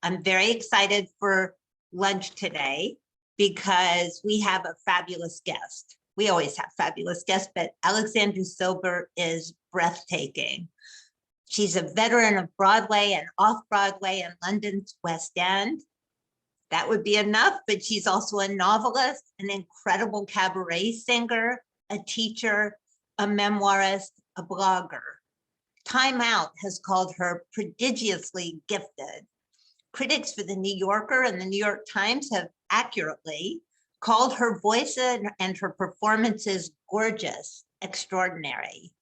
I'm very excited for lunch today because we have a fabulous guest. We always have fabulous guests, but Alexandra Silber is breathtaking. She's a veteran of Broadway and off-Broadway and London's West End. That would be enough, but she's also a novelist, an incredible cabaret singer, a teacher, a memoirist, a blogger. Time Out has called her prodigiously gifted. Critics for the New Yorker and the New York Times have accurately called her voice and her performances gorgeous, extraordinary.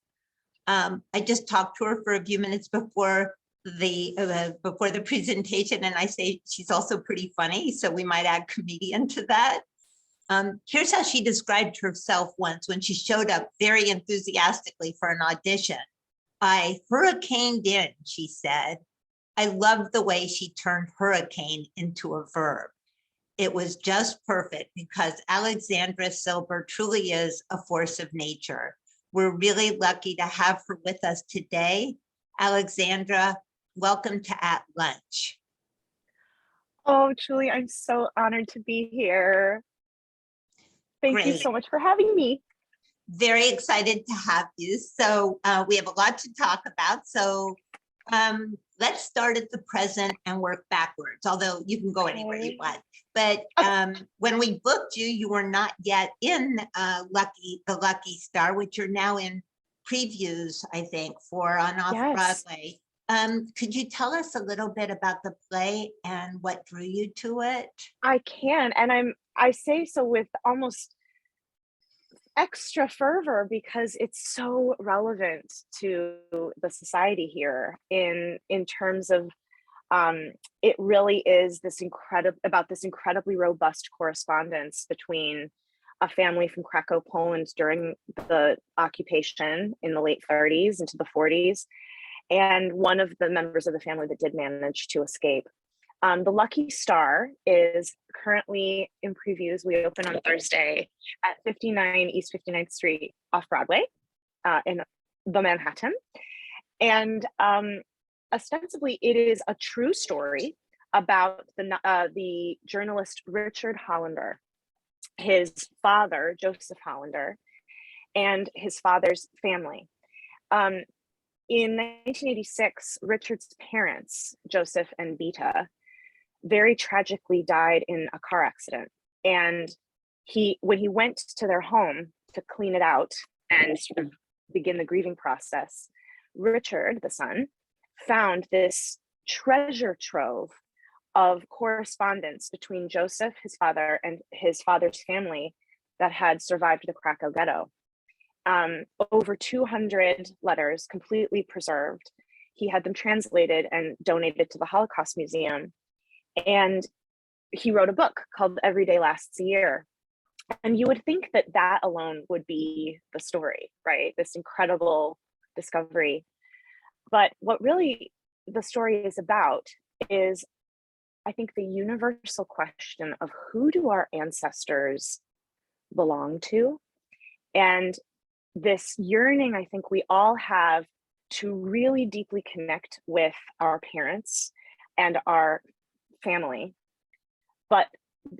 I just talked to her for a few minutes before the presentation, and I say she's also pretty funny, so we might add comedian to that. Here's how she described herself once when she showed up very enthusiastically for an audition. I hurricaned in, she said. I loved the way she turned hurricane into a verb. It was just perfect because Alexandra Silber truly is a force of nature. We're really lucky to have her with us today. Alexandra, welcome to At Lunch. Oh, Julie, I'm so honored to be here. Thank you so much for having me. Very excited to have you. So we have a lot to talk about. So let's start at the present and work backwards, although you can go anywhere you want. But when we booked you, you were not yet in the Lucky Star, which you're now in previews, I think, for on Off-Broadway. Could you tell us a little bit about the play and what drew you to it? I can, and I say so with almost extra fervor because it's so relevant to the society here in terms of it really is this incredibly robust correspondence between a family from Krakow, Poland during the occupation in the late 30s into the 40s, and one of the members of the family that did manage to escape. The Lucky Star is currently in previews. We open on Thursday at 59 East 59th Street off-Broadway in the Manhattan. And ostensibly, it is a true story about the journalist Richard Hollander, his father, Joseph Hollander, and his father's family. In 1986, Richard's parents, Joseph and Beta, very tragically died in a car accident. And when he went to their home to clean it out and sort of begin the grieving process, Richard, the son, found this treasure trove of correspondence between Joseph, his father, and his father's family that had survived the Krakow ghetto. Over 200 letters completely preserved. He had them translated and donated to the Holocaust Museum. And he wrote a book called Every Day Lasts a Year. And you would think that that alone would be the story, right? This incredible discovery. But what really the story is about is, I think, the universal question of who do our ancestors belong to? And this yearning, I think we all have to really deeply connect with our parents and our family, but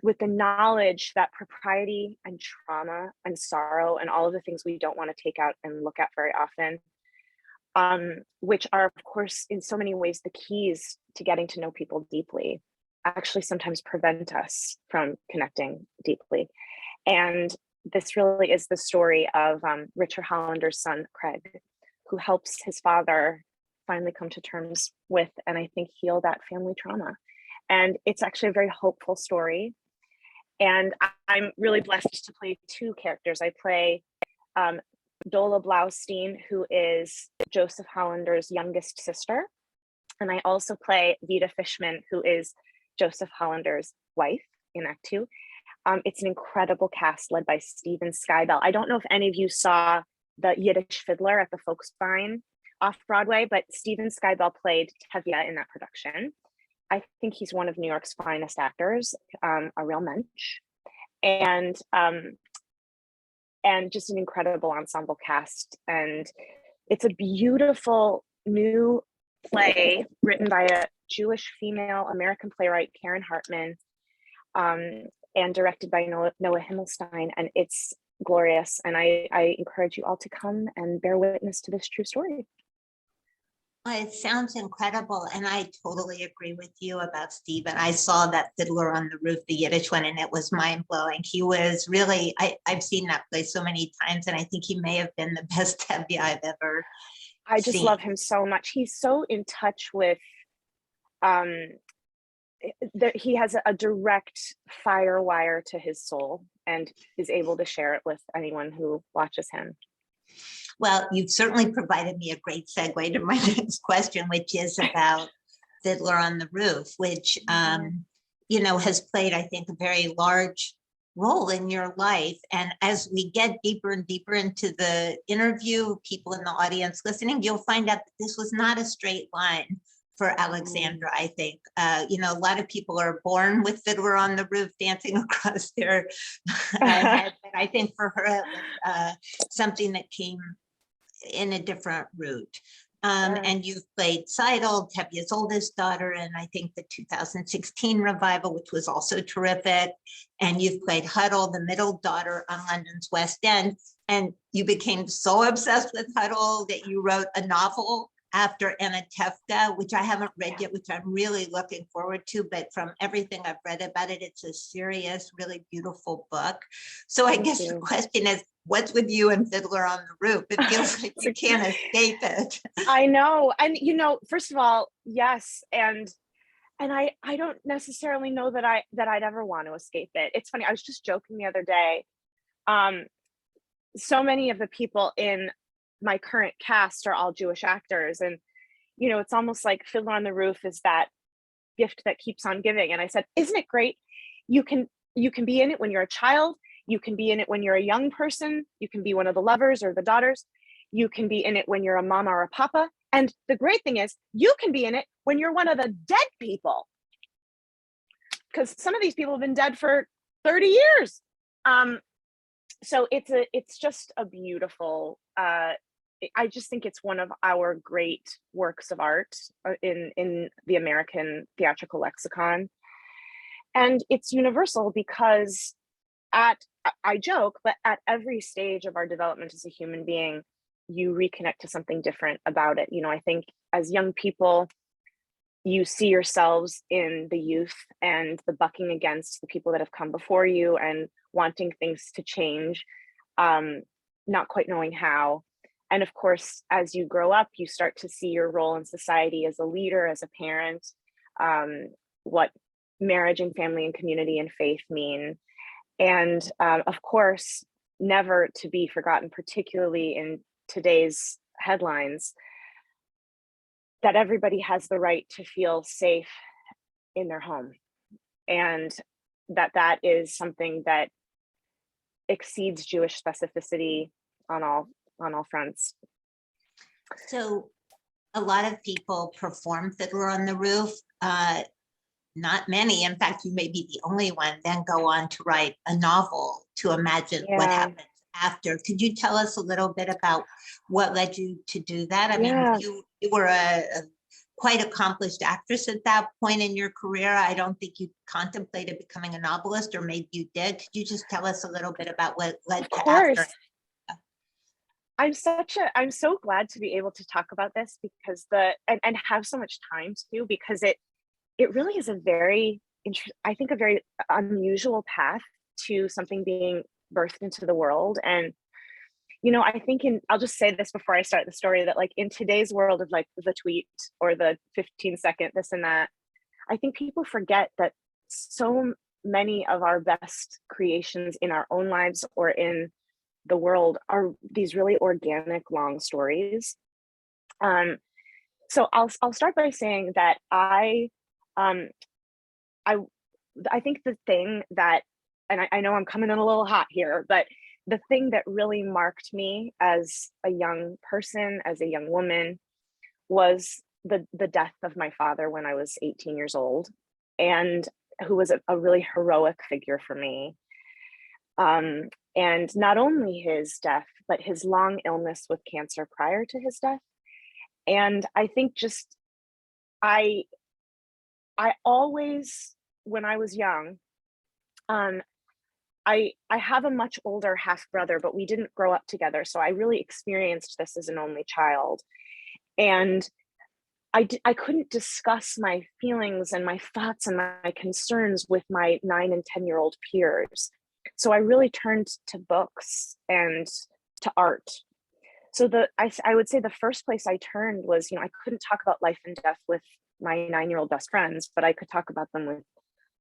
with the knowledge that propriety and trauma and sorrow and all of the things we don't want to take out and look at very often, which are, of course, in so many ways, the keys to getting to know people deeply, actually sometimes prevent us from connecting deeply. And this really is the story of Richard Hollander's son, Craig, who helps his father finally come to terms with, and I think heal that family trauma. And it's actually a very hopeful story. And I'm really blessed to play two characters. I play Dola Blaustein, who is Joseph Hollander's youngest sister. And I also play Vida Fishman, who is Joseph Hollander's wife in Act Two. It's an incredible cast led by Steven Skybell. I don't know if any of you saw the Yiddish Fiddler at the Folksbein off-Broadway, but Steven Skybell played Tevye in that production. I think he's one of New York's finest actors, a real mensch, and just an incredible ensemble cast. And it's a beautiful new play written by Jewish female American playwright Karen Hartman, and directed by Noah Himmelstein, and it's glorious. And I encourage you all to come and bear witness to this true story. Well, it sounds incredible, and I totally agree with you about Stephen. I saw that Fiddler on the Roof, the Yiddish one, and it was mind-blowing. He was really, I've seen that play so many times, and I think he may have been the best Tevye I've ever I just seen. love him so much. He's so in touch with, he has a direct fire wire to his soul and is able to share it with anyone who watches him. Well, you've certainly provided me a great segue to my next question, which is about Fiddler on the Roof, which, you know, has played, I think, a very large role in your life. And as we get deeper and deeper into the interview, people in the audience listening, you'll find out that this was not a straight line for Alexandra, I think. You know, a lot of people are born with Fiddler on the Roof dancing across their head, but I think for her, it was something that came in a different route. And you've played Seidel, Tevye's oldest daughter, and I think the 2016 revival, which was also terrific. And you've played Huddle, the middle daughter on London's West End. And you became so obsessed with Huddle that you wrote a novel after Anatevka, which I haven't read yet, which I'm really looking forward to. But from everything I've read about it, it's a serious, really beautiful book. So I guess the question is, what's with you and Fiddler on the Roof? It feels like you can't escape it. I know. And, you know, first of all, yes. And I don't necessarily know that I'd ever want to escape it. It's funny. I was just joking the other day. So many of the people in my current cast are all Jewish actors. And, you know, it's almost like Fiddler on the Roof is that gift that keeps on giving. And I said, isn't it great? You can be in it when you're a child. You can be in it when you're a young person. You can be one of the lovers or the daughters. You can be in it when you're a mama or a papa. And the great thing is you can be in it when you're one of the dead people. Because some of these people have been dead for 30 years. So it's just a beautiful, I just think it's one of our great works of art in the American theatrical lexicon. And it's universal because I joke, but at every stage of our development as a human being, you reconnect to something different about it. You know, I think as young people, you see yourselves in the youth and the bucking against the people that have come before you and wanting things to change, not quite knowing how. And of course, as you grow up, you start to see your role in society as a leader, as a parent, what marriage and family and community and faith mean. And of course, never to be forgotten, particularly in today's headlines, that everybody has the right to feel safe in their home. And that is something that exceeds Jewish specificity on all fronts. So a lot of people perform Fiddler on the Roof. Not many, in fact, you may be the only one, then go on to write a novel to imagine what happens after. Could you tell us a little bit about what led you to do that? I mean, you were a quite accomplished actress at that point in your career. I don't think you contemplated becoming a novelist, or maybe you did. Could you just tell us a little bit about what led to after? I'm so glad to be able to talk about this because and have so much time to, because it really is a very unusual path to something being birthed into the world. And, you know, I think I'll just say this before I start the story, that like in today's world of like the tweet or the 15-second this and that, I think people forget that so many of our best creations in our own lives or in the world are these really organic, long stories. So I'll start by saying that I think the thing that, and I know I'm coming in a little hot here, but the thing that really marked me as a young person, as a young woman, was the death of my father when I was 18 years old, and who was a really heroic figure for me. And not only his death, but his long illness with cancer prior to his death. And I think I always, when I was young, um, I have a much older half brother, but we didn't grow up together. So I really experienced this as an only child. And I couldn't discuss my feelings and my thoughts and my concerns with my 9 and 10-year-old peers. So I really turned to books and to art. So I would say the first place I turned was, I couldn't talk about life and death with my 9-year-old best friends, but I could talk about them with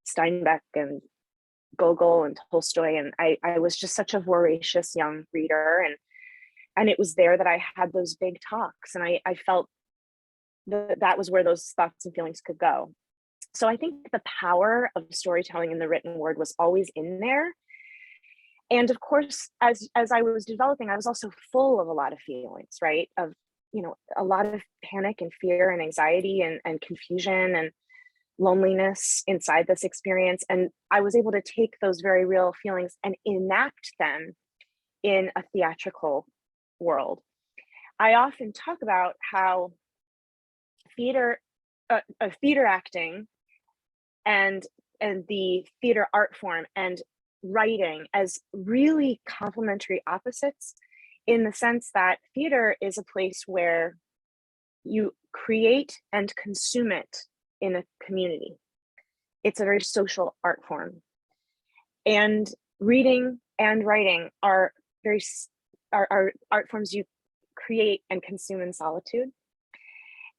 Steinbeck and Gogol and Tolstoy. And I was just such a voracious young reader. And it was there that I had those big talks. And I felt that was where those thoughts and feelings could go. So I think the power of storytelling in the written word was always in there. And of course, as I was developing, I was also full of a lot of feelings, right? Of, a lot of panic and fear and anxiety and confusion and loneliness inside this experience. And I was able to take those very real feelings and enact them in a theatrical world. I often talk about how theater acting and the theater art form and writing as really complementary opposites, in the sense that theater is a place where you create and consume it in a community. It's a very social art form. And reading and writing are art forms you create and consume in solitude.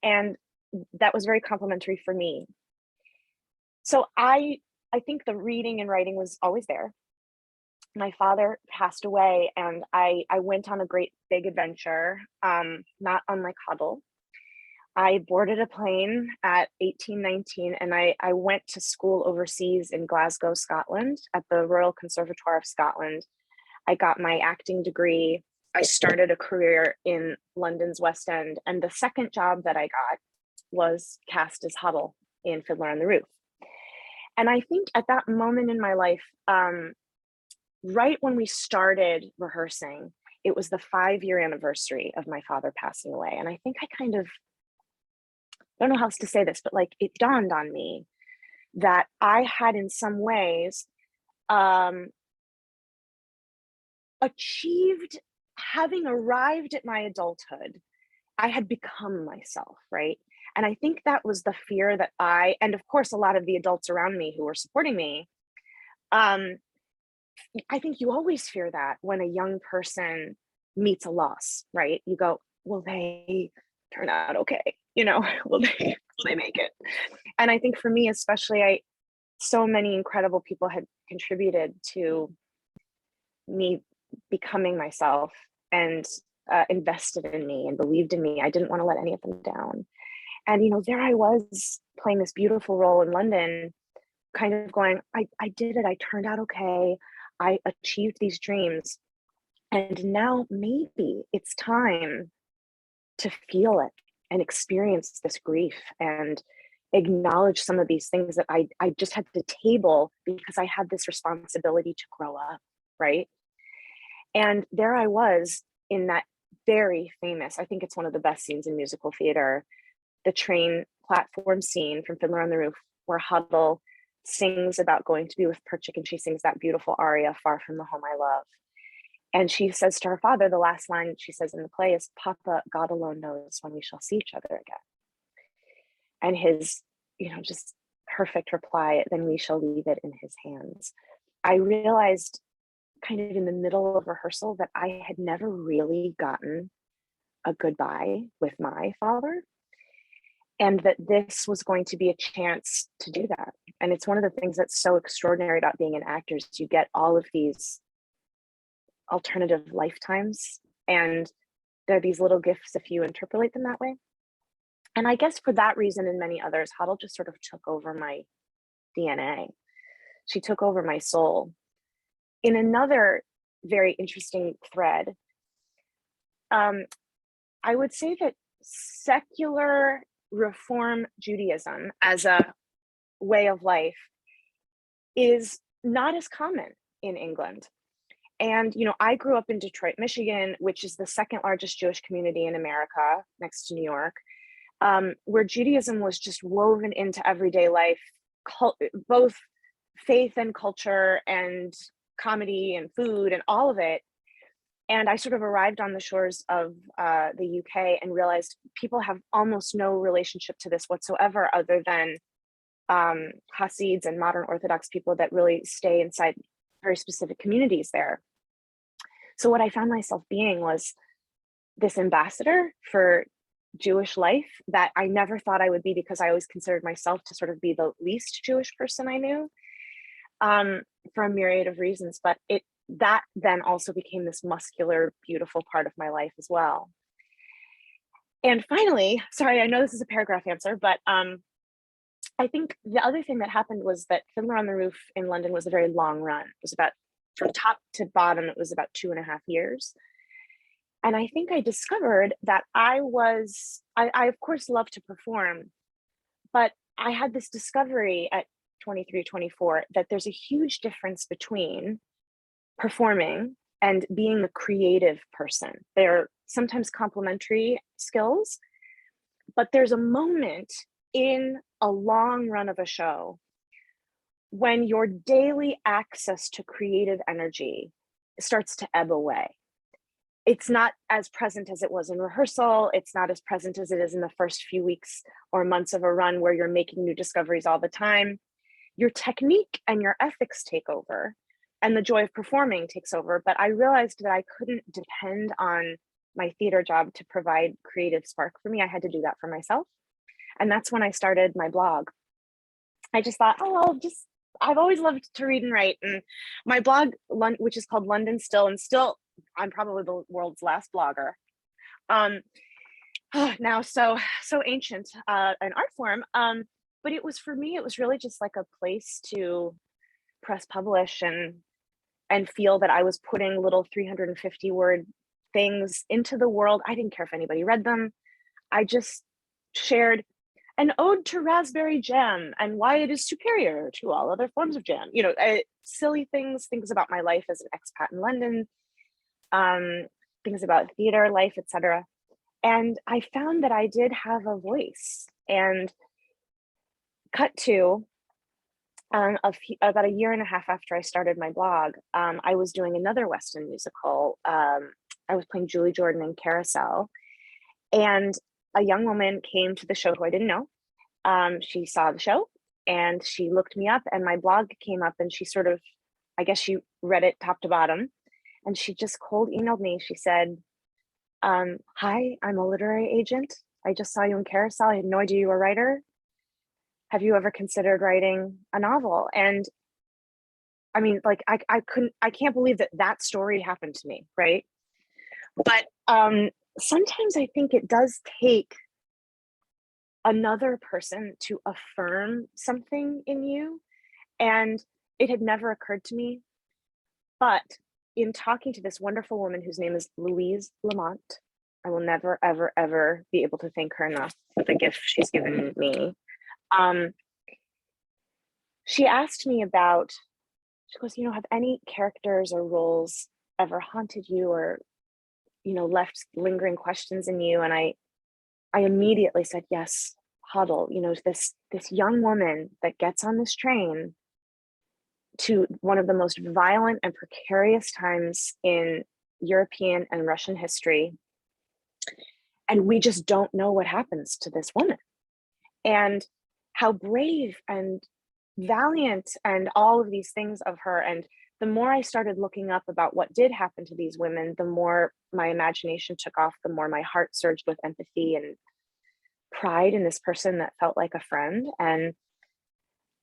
And that was very complimentary for me. So I think the reading and writing was always there. My father passed away, and I went on a great big adventure, not unlike Huddle. I boarded a plane at 18, 19, and I went to school overseas in Glasgow, Scotland, at the Royal Conservatoire of Scotland. I got my acting degree. I started a career in London's West End, and the second job that I got was cast as Huddle in Fiddler on the Roof. And I think at that moment in my life, right when we started rehearsing, it was the 5-year anniversary of my father passing away. And I think I kind of, I don't know how else to say this, but like it dawned on me that I had in some ways achieved, having arrived at my adulthood, I had become myself, right? And I think that was the fear that and of course, a lot of the adults around me who were supporting me, I think you always fear that when a young person meets a loss, right? You go, will they turn out okay? Will they make it? And I think for me, especially, so many incredible people had contributed to me becoming myself and invested in me and believed in me. I didn't want to let any of them down. And, there I was playing this beautiful role in London, kind of going, I did it. I turned out okay. I achieved these dreams. And now maybe it's time to feel it and experience this grief and acknowledge some of these things that I just had to table because I had this responsibility to grow up, right? And there I was in that very famous, I think it's one of the best scenes in musical theater, the train platform scene from Fiddler on the Roof, where Huddle sings about going to be with Perchik, and she sings that beautiful aria, Far from the Home I Love. And she says to her father, the last line she says in the play is, Papa, God alone knows when we shall see each other again. And his, just perfect reply, then we shall leave it in his hands. I realized kind of in the middle of rehearsal that I had never really gotten a goodbye with my father, and that this was going to be a chance to do that. And it's one of the things that's so extraordinary about being an actor is you get all of these alternative lifetimes, and there are these little gifts if you interpolate them that way. And I guess for that reason and many others, Huddle just sort of took over my DNA. She took over my soul. In another very interesting thread, I would say that secular Reform Judaism as a way of life is not as common in England. And, I grew up in Detroit, Michigan, which is the second largest Jewish community in America, next to New York. where Judaism was just woven into everyday life, both faith and culture and comedy and food and all of it. And I sort of arrived on the shores of the UK and realized people have almost no relationship to this whatsoever, other than Hasids and modern Orthodox people that really stay inside very specific communities there. So what I found myself being was this ambassador for Jewish life that I never thought I would be, because I always considered myself to sort of be the least Jewish person I knew, for a myriad of reasons. But that then also became this muscular, beautiful part of my life as well. And finally, sorry, I know this is a paragraph answer, but I think the other thing that happened was that Fiddler on the Roof in London was a very long run. It was about, from top to bottom, it was about 2.5 years. And I think I discovered that I of course love to perform, but I had this discovery at 23, 24, that there's a huge difference between performing and being a creative person. They're sometimes complementary skills, but there's a moment in a long run of a show when your daily access to creative energy starts to ebb away. It's not as present as it was in rehearsal. It's not as present as it is in the first few weeks or months of a run where you're making new discoveries all the time. Your technique and your ethics take over, and the joy of performing takes over. But I realized that I couldn't depend on my theater job to provide creative spark for me. I had to do that for myself. And that's when I started my blog. I just thought, I've always loved to read and write. And my blog, which is called London Still, and still, I'm probably the world's last blogger. Now so ancient, an art form. But it was, for me, it was really just like a place to press publish and feel that I was putting little 350 word things into the world. I didn't care if anybody read them. I just shared an ode to raspberry jam and why it is superior to all other forms of jam. Silly things about my life as an expat in London, things about theater life, etc. And I found that I did have a voice. And cut to about a year and a half after I started my blog, I was doing another West End musical. I was playing Julie Jordan in Carousel, and a young woman came to the show who I didn't know. She saw the show and she looked me up, and my blog came up, and she sort of, I guess she read it top to bottom, and she just cold emailed me. She said, hi, I'm a literary agent. I just saw you in Carousel. I had no idea you were a writer. Have you ever considered writing a novel? And I mean, like, I can't believe that story happened to me, right? But sometimes I think it does take another person to affirm something in you. And it had never occurred to me. But in talking to this wonderful woman whose name is Louise Lamont, I will never, ever, ever be able to thank her enough for the gift she's given me. She asked me about, she goes, have any characters or roles ever haunted you or, left lingering questions in you? And I immediately said, yes, Huddle, this young woman that gets on this train to one of the most violent and precarious times in European and Russian history. And we just don't know what happens to this woman, and how brave and valiant and all of these things of her. And the more I started looking up about what did happen to these women, the more my imagination took off, the more my heart surged with empathy and pride in this person that felt like a friend. And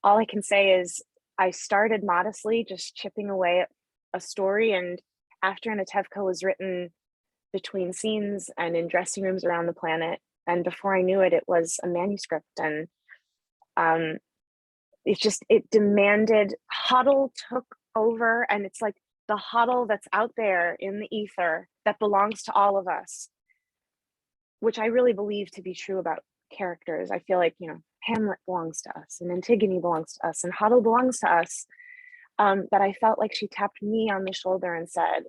all I can say is I started modestly, just chipping away at a story. And after Anatevka was written between scenes and in dressing rooms around the planet, and before I knew it, it was a manuscript. And it demanded, Huddle took over. And it's like the Huddle that's out there in the ether that belongs to all of us, which I really believe to be true about characters. I feel like, Hamlet belongs to us, and Antigone belongs to us, and Huddle belongs to us. That I felt like she tapped me on the shoulder and said,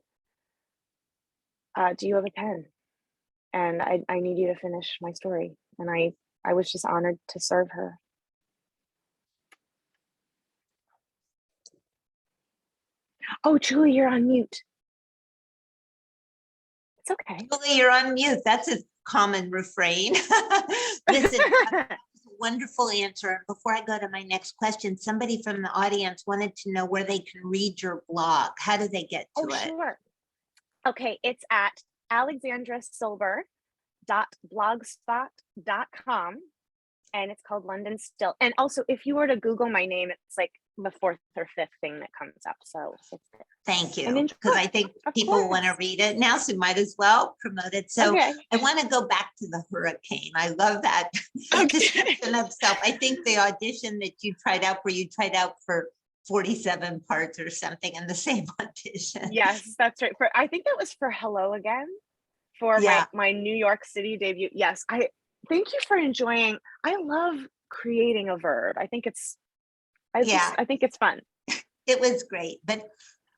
do you have a pen? And I need you to finish my story. And I was just honored to serve her. Oh, Julie, you're on mute. It's okay. Julie, you're on mute. That's a common refrain. Listen, wonderful answer. Before I go to my next question, somebody from the audience wanted to know where they can read your blog. How do they get to it? Sure. Okay, it's at alexandrasilber.blogspot.com, and it's called London Still. And also, if you were to Google my name, it's like the 4th or 5th thing that comes up. So it's there. Thank you, because I think people want to read it now, so might as well promote it. So okay. I want to go back to the hurricane. I love that description of self. I think the audition that you tried out for 47 parts or something in the same audition. Yes, that's right. I think that was for Hello Again, for my New York City debut. Yes, I thank you for enjoying. I love creating a verb. I think it's fun. It was great, but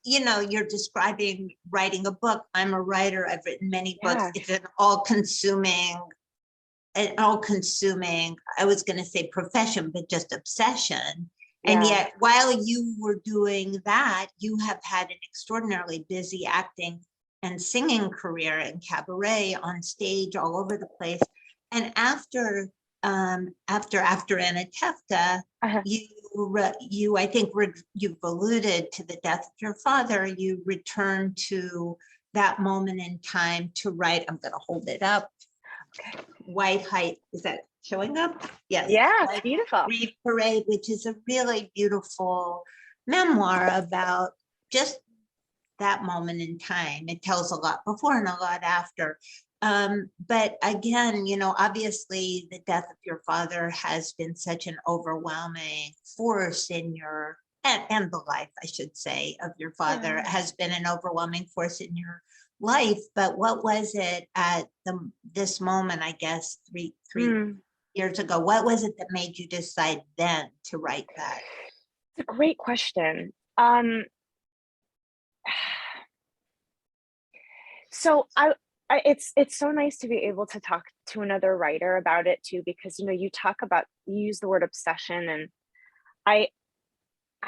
you know, you're describing writing a book. I'm a writer. I've written many books. It's an all-consuming, I was going to say profession, but just obsession. And yet, while you were doing that, you have had an extraordinarily busy acting and singing career in cabaret, on stage, all over the place. And after Anatevta, you I think you've alluded to the death of your father. You returned to that moment in time to write. I'm going to hold it up. Okay. White Height, is that showing up? Yes. Yeah, it's beautiful. Grief Parade, which is a really beautiful memoir about just that moment in time. It tells a lot before and a lot after. But again, you know, obviously the death of your father has been such an overwhelming force in your, and the life, I should say, of your father has been an overwhelming force in your life. But what was it at this moment, I guess, three years ago? What was it that made you decide then to write that? It's a great question. So it's so nice to be able to talk to another writer about it too, because, you know, you use the word obsession, and I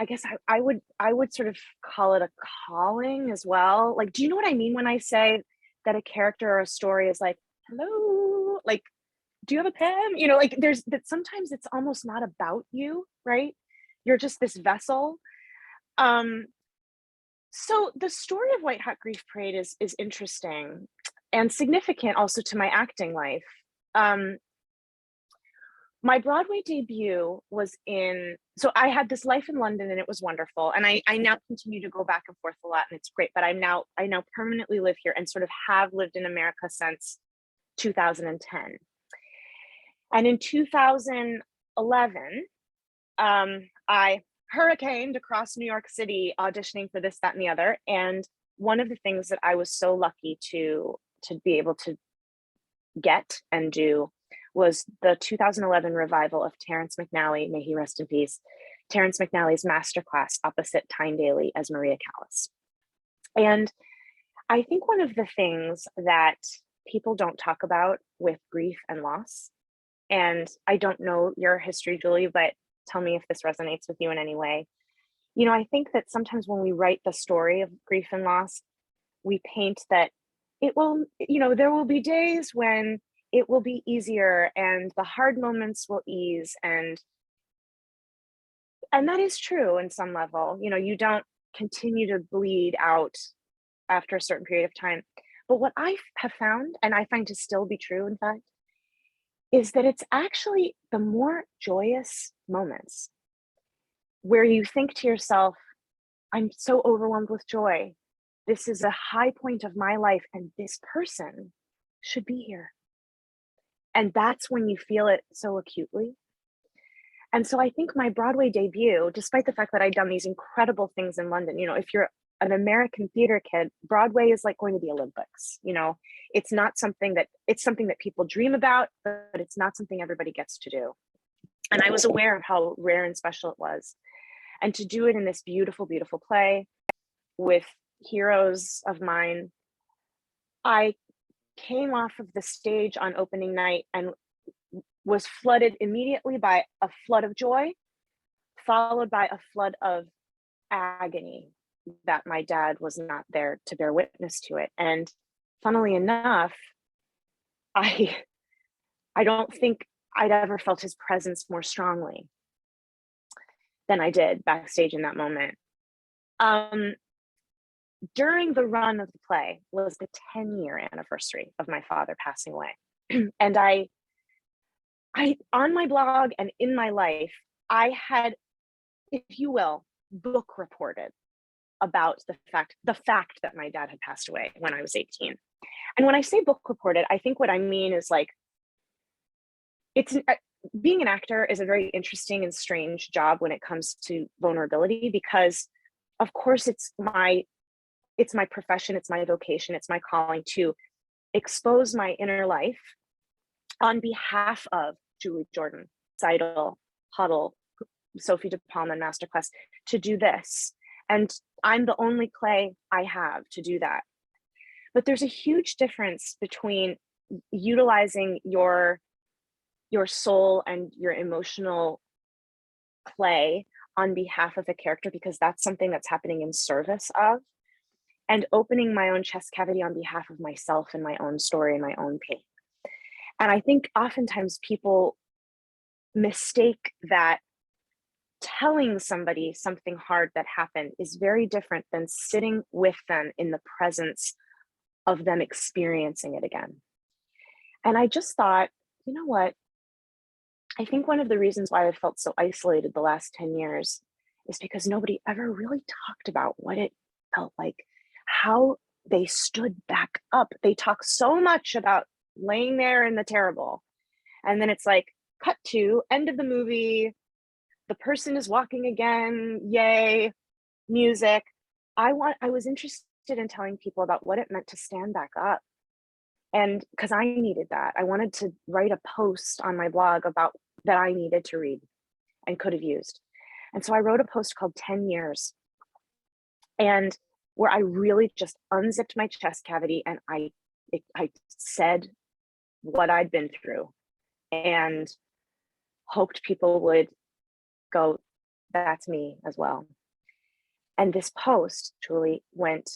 guess I would sort of call it a calling as well. Like, do you know what I mean when I say that a character or a story is like, hello, like, do you have a pen? You know, like there's that sometimes it's almost not about you, right? You're just this vessel. So the story of White Hot Grief Parade is interesting and significant also to my acting life. My Broadway debut was so I had this life in London and it was wonderful. And I now continue to go back and forth a lot and it's great, but I now permanently live here and sort of have lived in America since 2010. And in 2011, I hurricaned across New York City auditioning for this, that, and the other. And one of the things that I was so lucky to be able to get and do was the 2011 revival of Terrence McNally, may he rest in peace, Terrence McNally's masterclass opposite Tyne Daly as Maria Callas. And I think one of the things that people don't talk about with grief and loss, and I don't know your history, Julie, but tell me if this resonates with you in any way. You know, I think that sometimes when we write the story of grief and loss, we paint that it will, you know, there will be days when it will be easier and the hard moments will ease. And that is true in some level. You know, you don't continue to bleed out after a certain period of time. But what I have found, and I find to still be true, in fact, is that it's actually the more joyous moments where you think to yourself, I'm so overwhelmed with joy. This is a high point of my life, and this person should be here. And that's when you feel it so acutely. And so I think my Broadway debut, despite the fact that I'd done these incredible things in London, you know, if you're an American theater kid, Broadway is like going to the Olympics. You know, it's something that people dream about, but it's not something everybody gets to do. And I was aware of how rare and special it was. And to do it in this beautiful, beautiful play with heroes of mine, I came off of the stage on opening night and was flooded immediately by a flood of joy, followed by a flood of agony that my dad was not there to bear witness to it. And funnily enough, I don't think I'd ever felt his presence more strongly than I did backstage in that moment. During the run of the play was the 10-year anniversary of my father passing away. And I on my blog and in my life, I had, if you will, book reported about the fact that my dad had passed away when I was 18. And when I say book reported, I think what I mean is like, being an actor is a very interesting and strange job when it comes to vulnerability, because of course it's my profession, it's my vocation, it's my calling to expose my inner life on behalf of Julie Jordan, Seidel, Huddle, Sophie DePalma, Masterclass, to do this. And I'm the only clay I have to do that. But there's a huge difference between utilizing your soul and your emotional play on behalf of a character, because that's something that's happening in service of, and opening my own chest cavity on behalf of myself and my own story and my own pain. And I think oftentimes people mistake that telling somebody something hard that happened is very different than sitting with them in the presence of them experiencing it again. And I just thought, you know what? I think one of the reasons why I felt so isolated the last 10 years is because nobody ever really talked about what it felt like, how they stood back up. They talk so much about laying there in the terrible. And then it's like, cut to end of the movie, the person is walking again, yay, music. I was interested in telling people about what it meant to stand back up. And because I needed that, I wanted to write a post on my blog about that I needed to read and could have used. And so I wrote a post called 10 Years, and where I really just unzipped my chest cavity and I said what I'd been through and hoped people would go, that's me as well. And this post truly went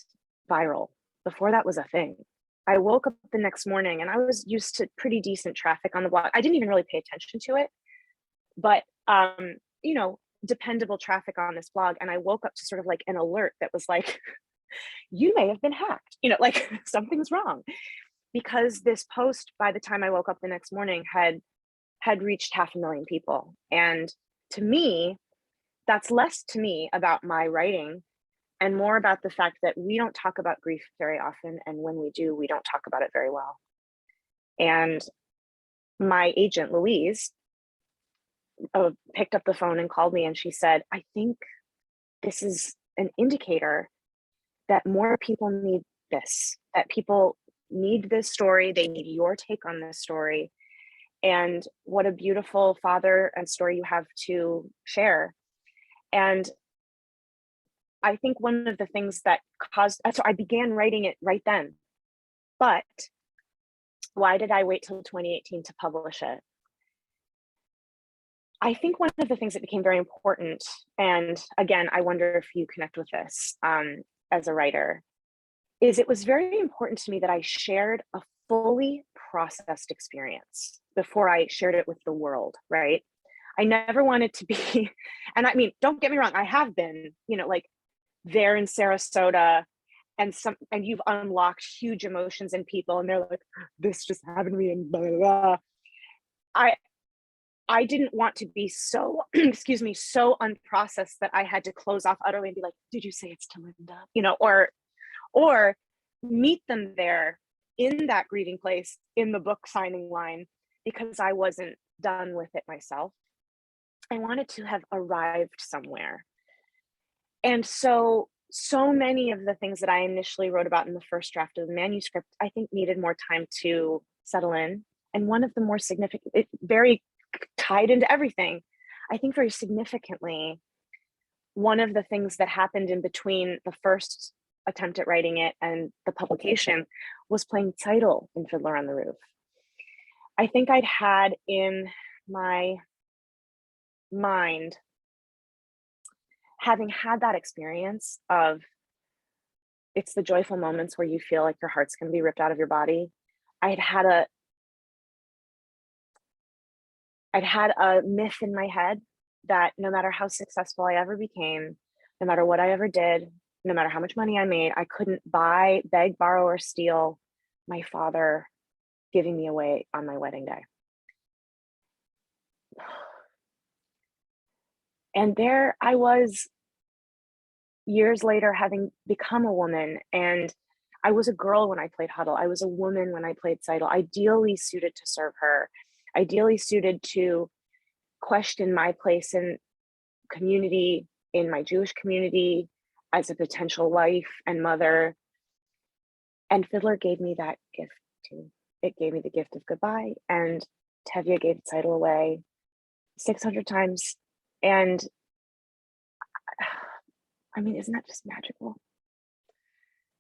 viral before that was a thing. I woke up the next morning and I was used to pretty decent traffic on the blog. I didn't even really pay attention to it, but dependable traffic on this blog. And I woke up to sort of like an alert that was like, you may have been hacked, like something's wrong. Because this post, by the time I woke up the next morning, had reached 500,000 people. And to me, that's less to me about my writing and more about the fact that we don't talk about grief very often. And when we do, we don't talk about it very well. And my agent, Louise, picked up the phone and called me, and she said, I think this is an indicator that more people need this, that people need this story. They need your take on this story. And what a beautiful father and story you have to share. And I think one of the things that so I began writing it right then. But why did I wait till 2018 to publish it? I think one of the things that became very important, and again, I wonder if you connect with this as a writer, is it was very important to me that I shared a fully processed experience before I shared it with the world, right? I never wanted to be, and I mean, don't get me wrong, I have been, like there in Sarasota, and you've unlocked huge emotions in people, and they're like, this just happened to me, and blah, blah, blah. I didn't want to be so, so unprocessed that I had to close off utterly and be like, did you say it's to Linda? Or meet them there in that grieving place in the book signing line, because I wasn't done with it myself. I wanted to have arrived somewhere. And so many of the things that I initially wrote about in the first draft of the manuscript, I think needed more time to settle in. And one of the more significant, very tied into everything, I think very significantly, one of the things that happened in between the first attempt at writing it and the publication was playing title in Fiddler on the Roof. I think I'd had in my mind, having had that experience of, it's the joyful moments where you feel like your heart's going to be ripped out of your body. I'd had a myth in my head that no matter how successful I ever became, no matter what I ever did, no matter how much money I made, I couldn't buy, beg, borrow, or steal my father giving me away on my wedding day. And there I was, years later, having become a woman, and I was a girl when I played Huddle. I was a woman when I played Seidel, ideally suited to serve her, ideally suited to question my place in community, in my Jewish community, as a potential wife and mother. And Fiddler gave me that gift too. It gave me the gift of goodbye, and Tevye gave Seidel away 600 times. And I mean, isn't that just magical?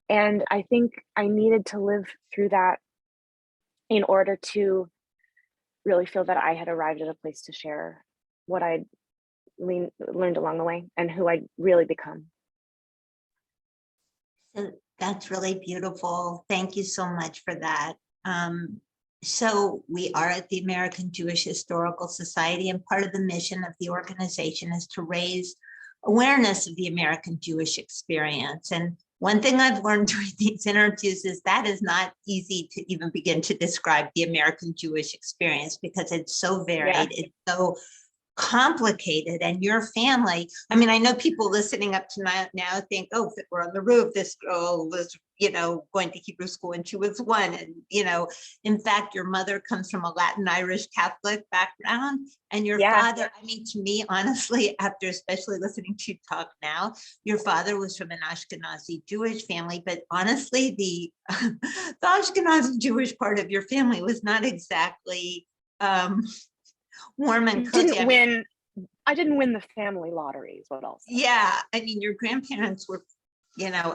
And I think I needed to live through that in order to really feel that I had arrived at a place to share what I'd learned along the way and who I'd really become. So that's really beautiful. Thank you so much for that. So we are at the American Jewish Historical Society, and part of the mission of the organization is to raise awareness of the American Jewish experience. And one thing I've learned during these interviews is that is not easy to even begin to describe the American Jewish experience, because it's so varied, Yeah. it's so complicated. And your family, I mean, I know people listening up to now think, oh, we're on the roof, this girl was, going to Hebrew school when she was 1. And, in fact, your mother comes from a Latin Irish Catholic background, and your father, I mean, to me, honestly, after especially listening to you talk now, your father was from an Ashkenazi Jewish family, but honestly, the Ashkenazi Jewish part of your family was not exactly warm and cozy. I didn't win the family lottery is what I'll say. Yeah, I mean, your grandparents were,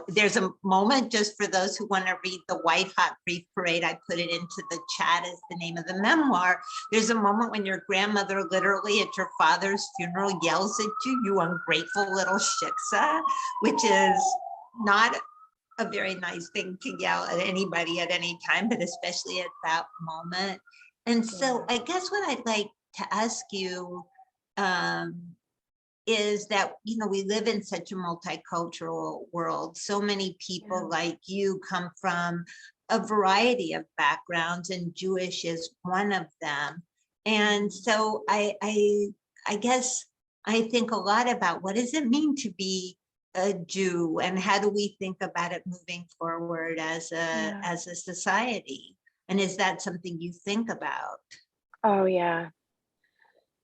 there's a moment, just for those who want to read the White Hot Grief Parade, I put it into the chat as the name of the memoir. There's a moment when your grandmother literally at your father's funeral yells at you, "You ungrateful little shiksa," which is not a very nice thing to yell at anybody at any time, but especially at that moment. And so I guess what I'd like to ask you is that, we live in such a multicultural world. So many people like you come from a variety of backgrounds, and Jewish is one of them. And so I guess I think a lot about, what does it mean to be a Jew, and how do we think about it moving forward as a society? And is that something you think about? Oh, yeah.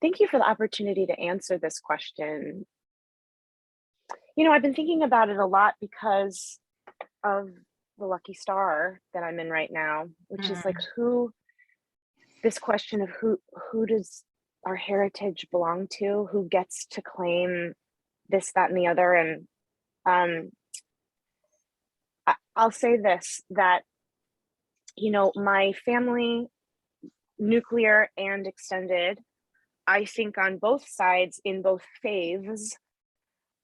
Thank you for the opportunity to answer this question. I've been thinking about it a lot because of the lucky star that I'm in right now, which is like, this question of who does our heritage belong to? Who gets to claim this, that, and the other? And I'll say this, that, my family, nuclear and extended, I think on both sides, in both faiths,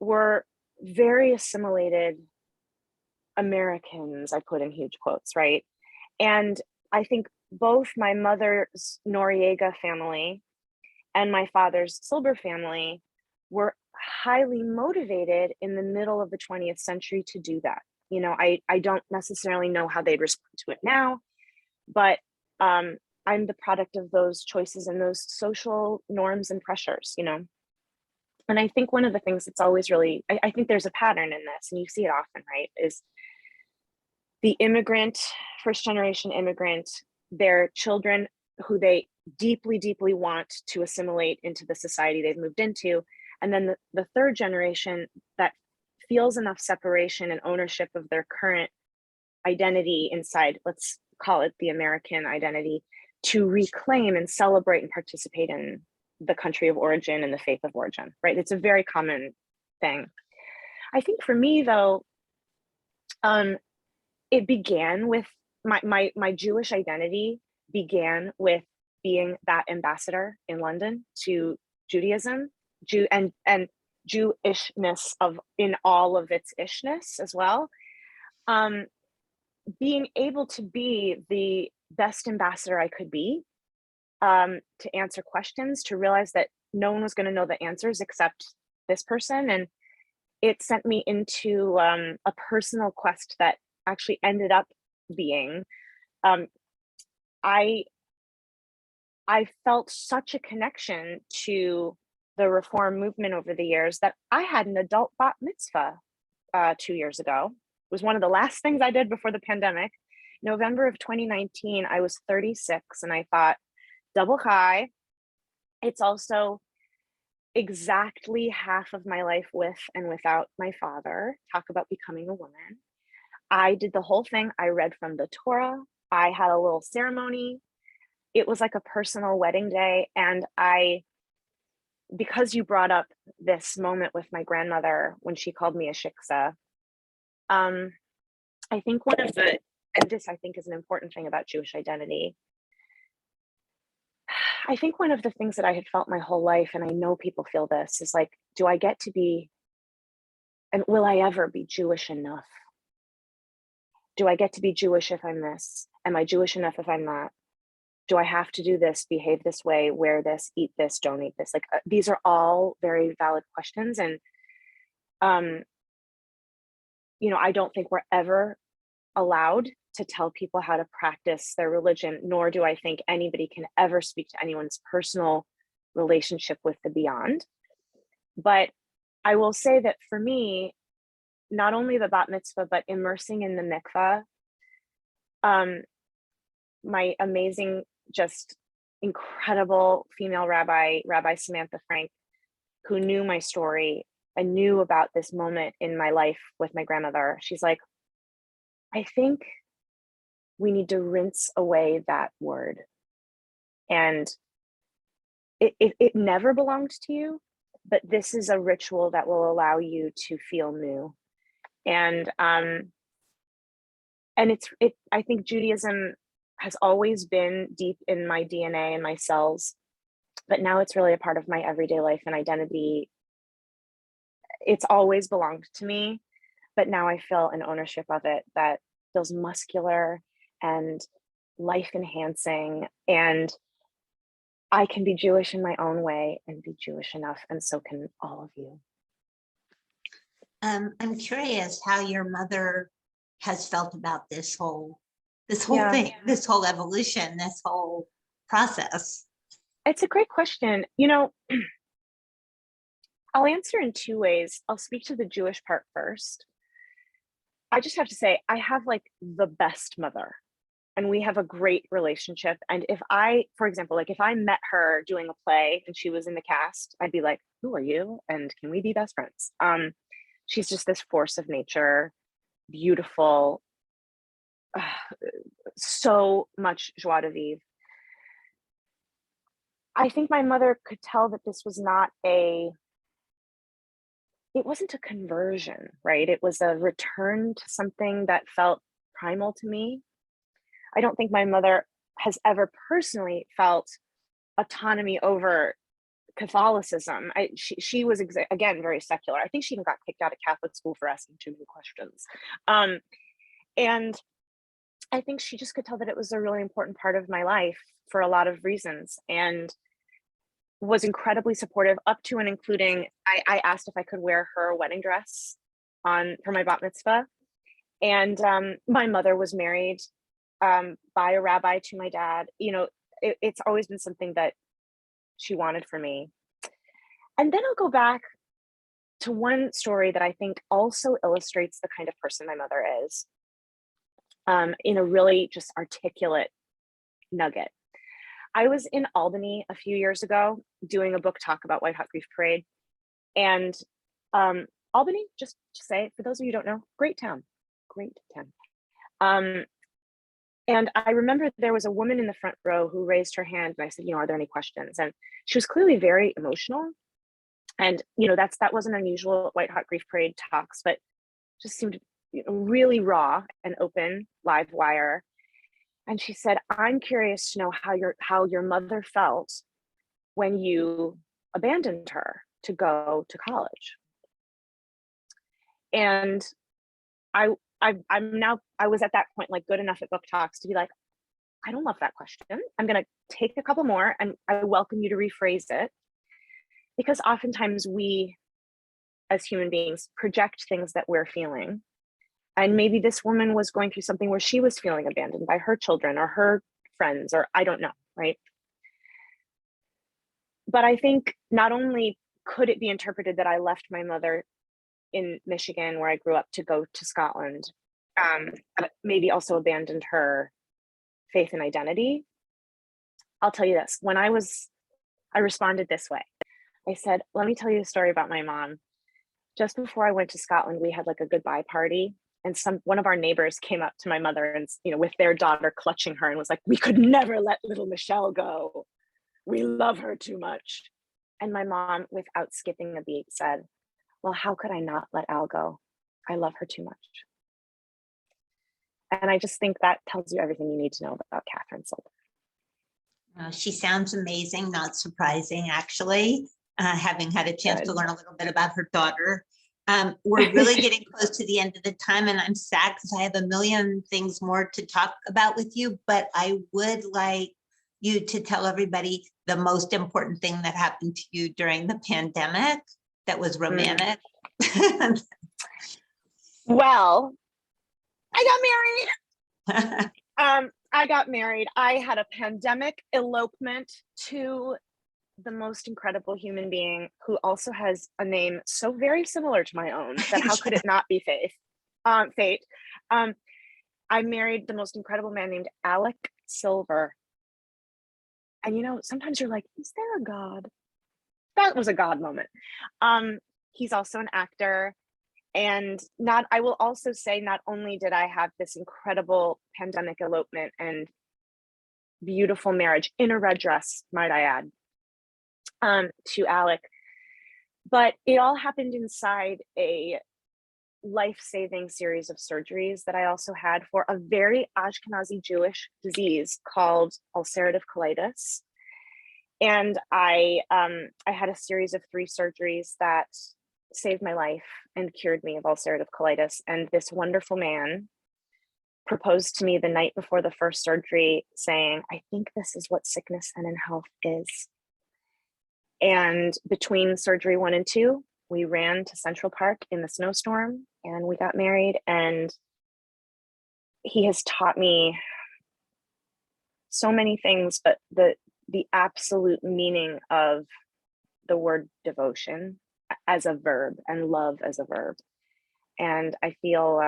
were very assimilated Americans, I put in huge quotes, right? And I think both my mother's Noriega family and my father's Silber family were highly motivated in the middle of the 20th century to do that. I don't necessarily know how they'd respond to it now, but I'm the product of those choices and those social norms and pressures, And I think one of the things that's always really, I think there's a pattern in this, and you see it often, right, is the immigrant, first generation immigrant, their children who they deeply, deeply want to assimilate into the society they've moved into. And then the third generation that feels enough separation and ownership of their current identity inside, let's call it the American identity, to reclaim and celebrate and participate in the country of origin and the faith of origin, right? It's a very common thing. I think for me, though, it began with my Jewish identity began with being that ambassador in London to Judaism, and Jewishness in all of its ishness as well. Being able to be the best ambassador I could be, to answer questions, to realize that no one was going to know the answers except this person. And it sent me into a personal quest that actually ended up being, I felt such a connection to the reform movement over the years that I had an adult bat mitzvah 2 years ago. It was one of the last things I did before the pandemic. November of 2019, I was 36, and I thought, double high. It's also exactly half of my life with and without my father. Talk about becoming a woman. I did the whole thing. I read from the Torah. I had a little ceremony. It was like a personal wedding day. And because you brought up this moment with my grandmother when she called me a shiksa, I think and this I think is an important thing about Jewish identity. I think one of the things that I had felt my whole life, and I know people feel this, is like, do I get to be, and will I ever be Jewish enough? Do I get to be Jewish if I'm this? Am I Jewish enough if I'm that? Do I have to do this, behave this way, wear this, eat this, don't eat this? Like, these are all very valid questions. And, I don't think we're ever allowed to tell people how to practice their religion, nor do I think anybody can ever speak to anyone's personal relationship with the beyond. But I will say that for me, not only the bat mitzvah, but immersing in the mikvah, my amazing, just incredible female Rabbi Samantha Frank, who knew my story and knew about this moment in my life with my grandmother, she's like, I think we need to rinse away that word. And it never belonged to you, but this is a ritual that will allow you to feel new. And I think Judaism has always been deep in my DNA and my cells, but now it's really a part of my everyday life and identity. It's always belonged to me, but now I feel an ownership of it that feels muscular and life enhancing, and I can be Jewish in my own way and be Jewish enough, and so can all of you. I'm curious how your mother has felt about this whole Yeah. thing, this whole evolution, this whole process. It's a great question. I'll answer in two ways. I'll speak to the Jewish part first. I just have to say, I have like the best mother, and we have a great relationship. And if for example, like if I met her doing a play and she was in the cast, I'd be like, who are you? And can we be best friends? She's just this force of nature, beautiful, so much joie de vivre. I think my mother could tell that this was it wasn't a conversion, right? It was a return to something that felt primal to me. I don't think my mother has ever personally felt autonomy over Catholicism. She was, again, very secular. I think she even got kicked out of Catholic school for asking too many questions. And I think she just could tell that it was a really important part of my life for a lot of reasons, and was incredibly supportive up to and including, I asked if I could wear her wedding dress for my bat mitzvah. And my mother was married by a rabbi to my dad. It's always been something that she wanted for me. And then I'll go back to one story that I think also illustrates the kind of person my mother is, in a really just articulate nugget. I was in Albany a few years ago doing a book talk about White Hot Grief Parade. And Albany, just to say, for those of you who don't know, great town. And I remember there was a woman in the front row who raised her hand, and I said, are there any questions? And she was clearly very emotional. And, that wasn't unusual at White Hot Grief Parade talks, but just seemed really raw and open, live wire. And she said, I'm curious to know how your mother felt when you abandoned her to go to college. And I was at that point like good enough at book talks to be like, I don't love that question. I'm going to take a couple more and I welcome you to rephrase it. Because oftentimes we as human beings project things that we're feeling. And maybe this woman was going through something where she was feeling abandoned by her children or her friends, or I don't know, right? But I think not only could it be interpreted that I left my mother in Michigan, where I grew up, to go to Scotland, but maybe also abandoned her faith and identity. I'll tell you this, I responded this way. I said, let me tell you a story about my mom. Just before I went to Scotland, we had like a goodbye party. And one of our neighbors came up to my mother and, with their daughter clutching her and was like, we could never let little Michelle go. We love her too much. And my mom, without skipping a beat, said, well, how could I not let Al go? I love her too much. And I just think that tells you everything you need to know about Catherine Silber. She sounds amazing, not surprising, actually, having had a chance to learn a little bit about her daughter. We're really getting close to the end of the time, and I'm sad because I have a million things more to talk about with you, but I would like you to tell everybody the most important thing that happened to you during the pandemic that was romantic. Well, I got married. I had a pandemic elopement to the most incredible human being who also has a name so very similar to my own that how could it not be fate? I married the most incredible man named Alex Silber. And sometimes you're like, is there a God? That was a God moment. He's also an actor. And I will also say, not only did I have this incredible pandemic elopement and beautiful marriage in a red dress, might I add, to Alec, but it all happened inside a life-saving series of surgeries that I also had for a very Ashkenazi Jewish disease called ulcerative colitis. And I had a series of 3 surgeries that saved my life and cured me of ulcerative colitis. And this wonderful man proposed to me the night before the first surgery, saying, I think this is what sickness and in health is. And between surgery 1 and 2, we ran to Central Park in the snowstorm and we got married. And he has taught me so many things, but the absolute meaning of the word devotion as a verb and love as a verb. And I feel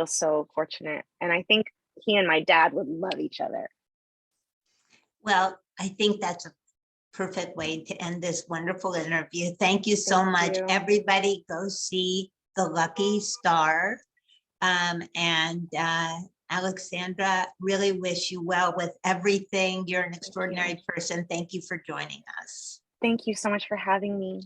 so fortunate. And I think he and my dad would love each other. Well, I think that's a perfect way to end this wonderful interview. Thank you so much. Everybody go see The Lucky Star. Alexandra, really wish you well with everything. You're an extraordinary person. Thank you for joining us. Thank you so much for having me.